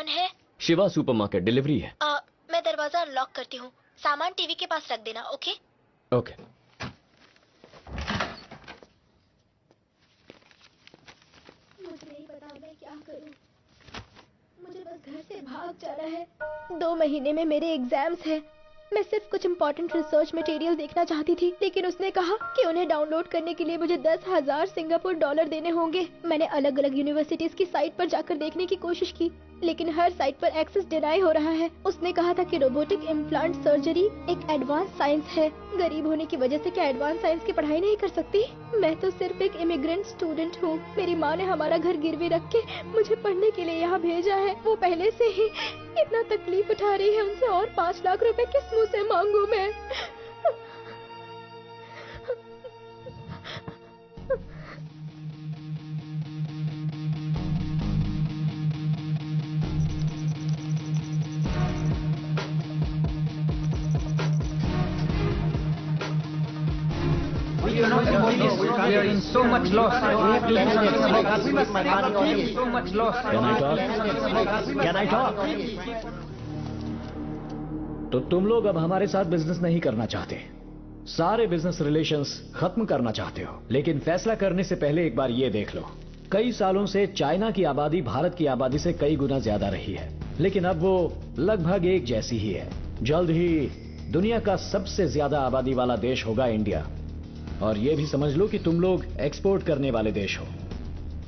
कौन है? Shiva supermarket, delivery है। मैं दरवाजा अनलॉक करती हूँ, सामान टीवी के पास रख देना। Okay okay. मुझे नहीं पता मैं क्या करूँ। मुझे बस घर से भाग जाना है। 2 महीने में मेरे एग्जाम्स हैं। मैं सिर्फ कुछ इम्पोर्टेंट रिसर्च मटेरियल देखना चाहती थी, लेकिन उसने कहा कि उन्हें डाउनलोड करने के लिए मुझे 10,000 सिंगापुर डॉलर देने होंगे। मैंने अलग अलग यूनिवर्सिटीज की साइट पर जाकर देखने की कोशिश की, लेकिन हर साइट पर एक्सेस डिनाई हो रहा है। उसने कहा था कि रोबोटिक इम्प्लांट सर्जरी एक एडवांस साइंस है। गरीब होने की वजह से क्या एडवांस साइंस की पढ़ाई नहीं कर सकती? मैं तो सिर्फ एक इमिग्रेंट स्टूडेंट हूँ। मेरी माँ ने हमारा घर गिरवी रख के मुझे पढ़ने के लिए यहाँ भेजा है। वो पहले से ही इतना तकलीफ उठा रही है, उनसे और 5 लाख रुपए किस मुंह से मांगू मैं? We are in so much loss. We have to do something about this. We have so much loss. Can I talk? Can I talk? तो तुम लोग अब हमारे साथ बिजनेस नहीं करना चाहते, सारे बिजनेस रिलेशंस खत्म करना चाहते हो। लेकिन फैसला करने से पहले एक बार ये देख लो, कई सालों से चाइना की आबादी भारत की आबादी से कई गुना ज्यादा रही है, लेकिन अब वो लगभग एक जैसी ही है। जल्द ही दुनिया का सबसे ज्यादा आबादी वाला देश होगा इंडिया। और ये भी समझ लो कि तुम लोग एक्सपोर्ट करने वाले देश हो,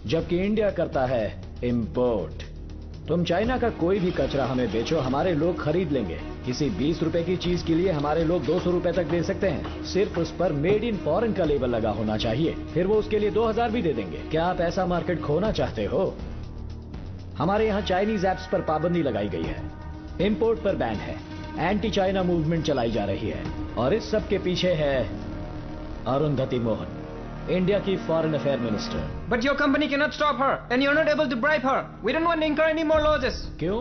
जबकि इंडिया करता है इंपोर्ट। तुम चाइना का कोई भी कचरा हमें बेचो, हमारे लोग खरीद लेंगे। किसी 20 रुपए की चीज के लिए हमारे लोग 200 रुपए तक दे सकते हैं। सिर्फ उस पर मेड इन फॉरेन का लेबल लगा होना चाहिए, फिर वो उसके लिए 2000 भी दे देंगे। क्या आप ऐसा मार्केट खोना चाहते हो? हमारे यहाँ चाइनीज एप्स पर पाबंदी लगाई गई है, इंपोर्ट पर बैन है, एंटी चाइना मूवमेंट चलाई जा रही है, और इस सब के पीछे है अरुंधति मोहन, इंडिया की foreign affair minister. But your company cannot stop her, and you're not able to bribe her. We don't want to incur any more losses. क्यों?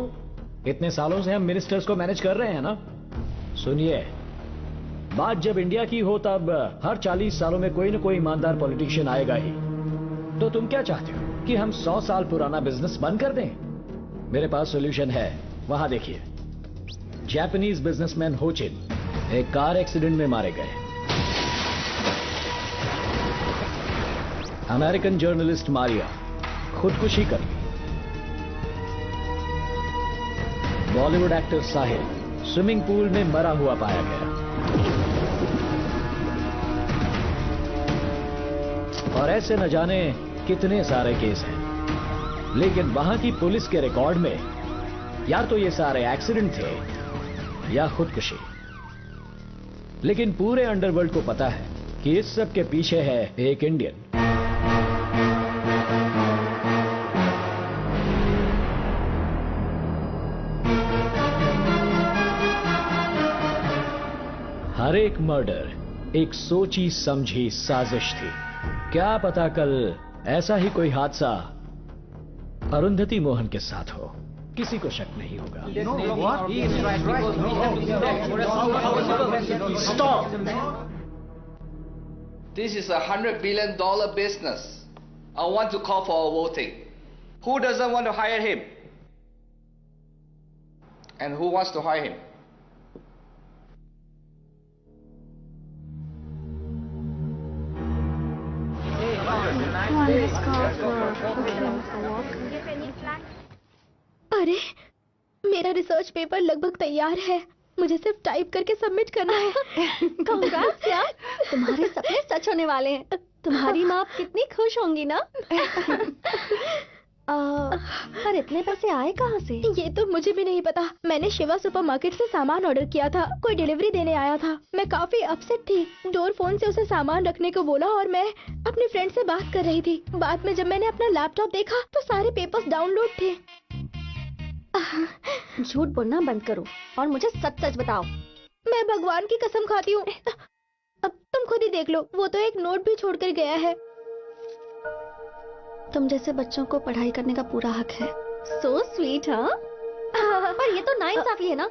इतने सालों से हम मिनिस्टर्स को मैनेज कर रहे हैं ना। सुनिए, बात जब इंडिया की हो तब हर 40 सालों में कोई न कोई ईमानदार पॉलिटिशियन आएगा ही। तो तुम क्या चाहते हो कि हम 100 साल पुराना बिजनेस बंद कर दें? मेरे पास सोल्यूशन है, वहां देखिए। जापानीज बिजनेसमैन हो चिन एक कार एक्सीडेंट में मारे गए। अमेरिकन जर्नलिस्ट मारिया खुदकुशी कर ली। बॉलीवुड एक्टर साहिल स्विमिंग पूल में मरा हुआ पाया गया। और ऐसे न जाने कितने सारे केस हैं। लेकिन वहां की पुलिस के रिकॉर्ड में या तो ये सारे एक्सीडेंट थे या खुदकुशी। लेकिन पूरे अंडरवर्ल्ड को पता है कि इस सब के पीछे है एक इंडियन। हर एक मर्डर एक सोची समझी साजिश थी। क्या पता कल ऐसा ही कोई हादसा अरुंधति मोहन के साथ हो, किसी को शक नहीं होगा। Stop! This is $100 billion business. I want to call for a voting. Who doesn't want to hire him? And who wants to hire him? अरे, मेरा रिसर्च पेपर लगभग तैयार है, मुझे सिर्फ टाइप करके सबमिट करना है। कांग्रेस यार, तुम्हारे सपने सच होने वाले हैं। तुम्हारी माँ कितनी खुश होंगी ना। पर इतने पैसे आए कहाँ से? ये तो मुझे भी नहीं पता। मैंने शिवा सुपरमार्केट से सामान ऑर्डर किया था, कोई डिलीवरी देने आया था। मैं काफी अपसेट थी। डोर फोन से उसे सामान रखने को बोला और मैं अपने फ्रेंड से बात कर रही थी। बाद में जब मैंने अपना लैपटॉप देखा तो सारे पेपर्स डाउनलोड थे। झूठ बोलना बंद करो और मुझे सच सच बताओ। मैं भगवान की कसम खाती हूँ। अब तुम खुद ही देख लो, वो तो एक नोट भी छोड़कर गया है। तुम जैसे बच्चों को पढ़ाई करने का पूरा हक है। सो स्वीट, हाँ? पर ये तो नाइंसाफी है ना।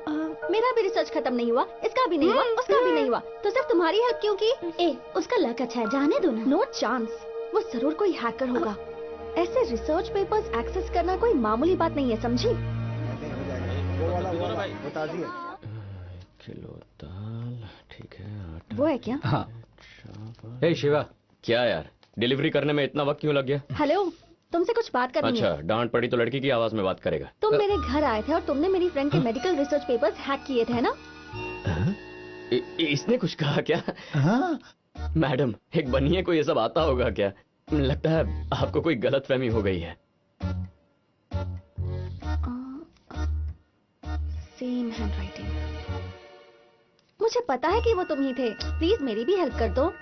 मेरा भी रिसर्च खत्म नहीं हुआ, इसका भी नहीं हुआ, उसका भी नहीं हुआ, तो सिर्फ तुम्हारी हेल्प क्यों की? ए, उसका लक अच्छा है, जाने दो ना। नो चांस, वो जरूर कोई हैकर होगा। ऐसे रिसर्च पेपर्स एक्सेस करना कोई मामूली बात नहीं है, समझी? किलो दाल, ठीक है, आटा। वो है क्या? हाँ। हे शिवा, क्या यार, डिलीवरी करने में इतना वक्त क्यों लग गया? हेलो, तुमसे कुछ बात करनी है। अच्छा, डांट पड़ी तो लड़की की आवाज में बात करेगा। तुम मेरे घर आए थे और तुमने मेरी फ्रेंड के मेडिकल रिसर्च पेपर्स हैक किए थे, है ना? इसने कुछ कहा क्या? हाँ। मैडम, एक बनिए को ये सब आता होगा क्या? लगता है आपको कोई गलतफहमी हो गई है। Same handwriting. मुझे पता है कि वो तुम ही थे। प्लीज मेरी भी हेल्प कर दो।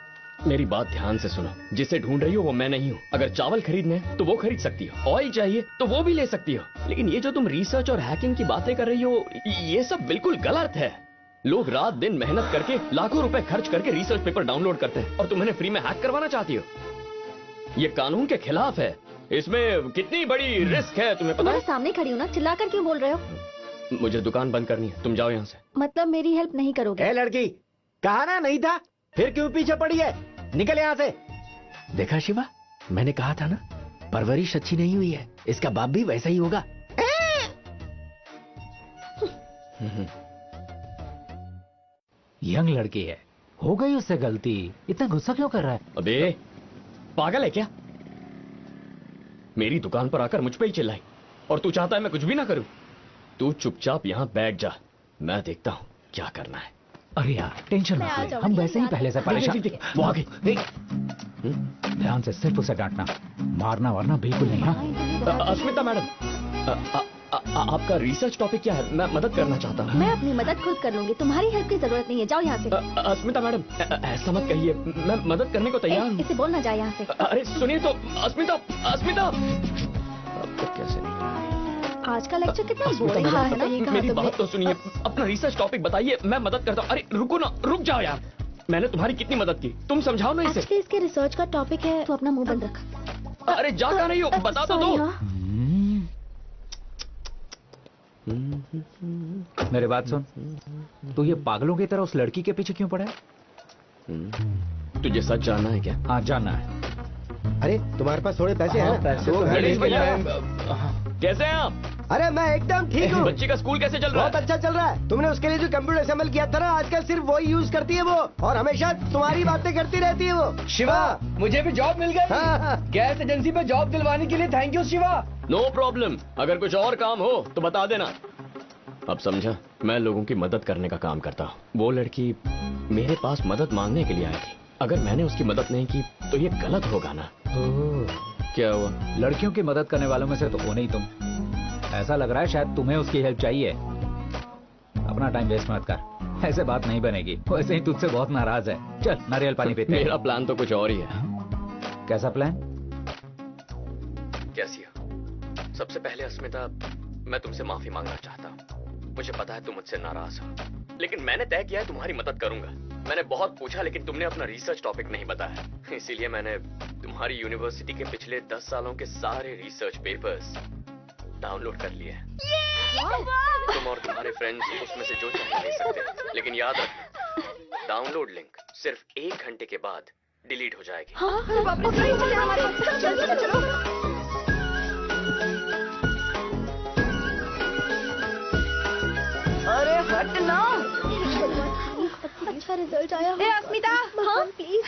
मेरी बात ध्यान से सुनो, जिसे ढूंढ रही हो वो मैं नहीं हूँ। अगर चावल खरीदने हैं, तो वो खरीद सकती हो, ऑयल चाहिए तो वो भी ले सकती हो, लेकिन ये जो तुम रिसर्च और हैकिंग की बातें कर रही हो, ये सब बिल्कुल गलत है। लोग रात दिन मेहनत करके लाखों रुपए खर्च करके रिसर्च पेपर डाउनलोड करते हैं और तुम इन्हें फ्री में हैक करवाना चाहती हो। ये कानून के खिलाफ है। इसमें कितनी बड़ी रिस्क है तुम्हें पता तुम्हारे है? सामने खड़ी हूँ ना, चिल्लाकर क्यों बोल रहे हो? मुझे दुकान बंद करनी है, तुम जाओ यहाँ से। मतलब मेरी हेल्प नहीं करोगे? ए लड़की, कहा ना नहीं था, फिर क्यों पीछे पड़ी है? निकल यहाँ से। देखा शिवा, मैंने कहा था ना, परवरिश अच्छी नहीं हुई है, इसका बाप भी वैसा ही होगा। यंग लड़की है, हो गई उससे गलती, इतना गुस्सा क्यों कर रहा है? अबे पागल है क्या? मेरी दुकान पर आकर मुझ पे ही चिल्लाई और तू चाहता है मैं कुछ भी ना करूं? तू चुपचाप यहाँ बैठ जा, मैं देखता हूँ क्या करना है। अरे यार टेंशन मैं मत आ ले, जाऊंगी, हम वैसे ही याद पहले से रखना। परेशान। वो आ गई। ध्यान से सिर्फ उसे डांटना, मारना वरना बिल्कुल नहीं। हाँ, अस्मिता मैडम, आपका रिसर्च टॉपिक क्या है? मैं मदद करना चाहता हूँ। मैं अपनी मदद खुद कर लूंगी, तुम्हारी हेल्प की जरूरत नहीं है। जाओ यहाँ से। अस्मिता मैडम, ऐसा मत कहिए, मैं मदद करने को तैयार हूँ। इसे बोलना जाए यहाँ से। अरे सुनिए तो, अस्मिता, अस्मिता। अब तक कैसे नहीं? आज का लेक्चर कितना अस्मिता बोरिंग रहा है ना? मैडम, मेरी बात तो सुनिए, अपना रिसर्च टॉपिक बताइए, मैं मदद करता हूँ। अरे रुको ना, रुक जाओ यार, मैंने तुम्हारी कितनी मदद की, तुम समझाओ ना इसे। एक्चुअली इसके रिसर्च का टॉपिक है। तू अपना मुंह बंद रख। अरे जा कहाँ रही हो, बता तो दो। मेरी बात सुन, तू ये पागलों की तरह उस लड़की के पीछे क्यों पड़ा है? तुझे सच जानना है क्या? हाँ जानना है। अरे तुम्हारे पास थोड़े पैसे हैं? पैसे तो गणेश भैया, कैसे हैं आप? अरे मैं एकदम ठीक हूँ। बच्ची का स्कूल कैसे चल रहा बहुत है? अच्छा चल रहा है। तुमने उसके लिए जो कंप्यूटर असेंबल किया था ना, आजकल सिर्फ वही यूज करती है वो, और हमेशा तुम्हारी बातें करती रहती है वो। शिवा, मुझे भी जॉब मिल गई। हाँ। गैस एजेंसी पे जॉब दिलवाने के लिए thank you Shiva. No problem, अगर कुछ और काम हो तो बता देना। अब समझा, मैं लोगों की मदद करने का काम करता हूँ। वो लड़की मेरे पास मदद मांगने के लिए आई थी, अगर मैंने उसकी मदद नहीं की तो ये गलत होगा ना। क्या हुआ? लड़कियों की मदद करने वालों में से तो हो नहीं तुम। ऐसा लग रहा है शायद तुम्हें उसकी हेल्प चाहिए। अपना टाइम वेस्ट मत कर, ऐसे बात नहीं बनेगी। वैसे ही तुझसे बहुत नाराज है। चल नारियल पानी पीते हैं। मेरा प्लान तो कुछ और ही है। कैसा प्लान? कैसिया, सबसे पहले अस्मिता, मैं तुमसे माफी मांगना चाहता हूँ। मुझे पता है तुम मुझसे नाराज हो, लेकिन मैंने तय किया है तुम्हारी मदद करूंगा। मैंने बहुत पूछा लेकिन तुमने अपना रिसर्च टॉपिक नहीं बताया, इसीलिए मैंने तुम्हारी यूनिवर्सिटी के पिछले 10 सालों के सारे रिसर्च पेपर्स डाउनलोड कर लिए हैं। तुम और तुम्हारे फ्रेंड्स उसमें से जो चाहे ले सकते हैं, लेकिन याद रखना, डाउनलोड लिंक सिर्फ 1 घंटे के बाद डिलीट हो जाएगी। अरे हट ना। अच्छा रिजल्ट आया। अस्मिता, हाँ प्लीज।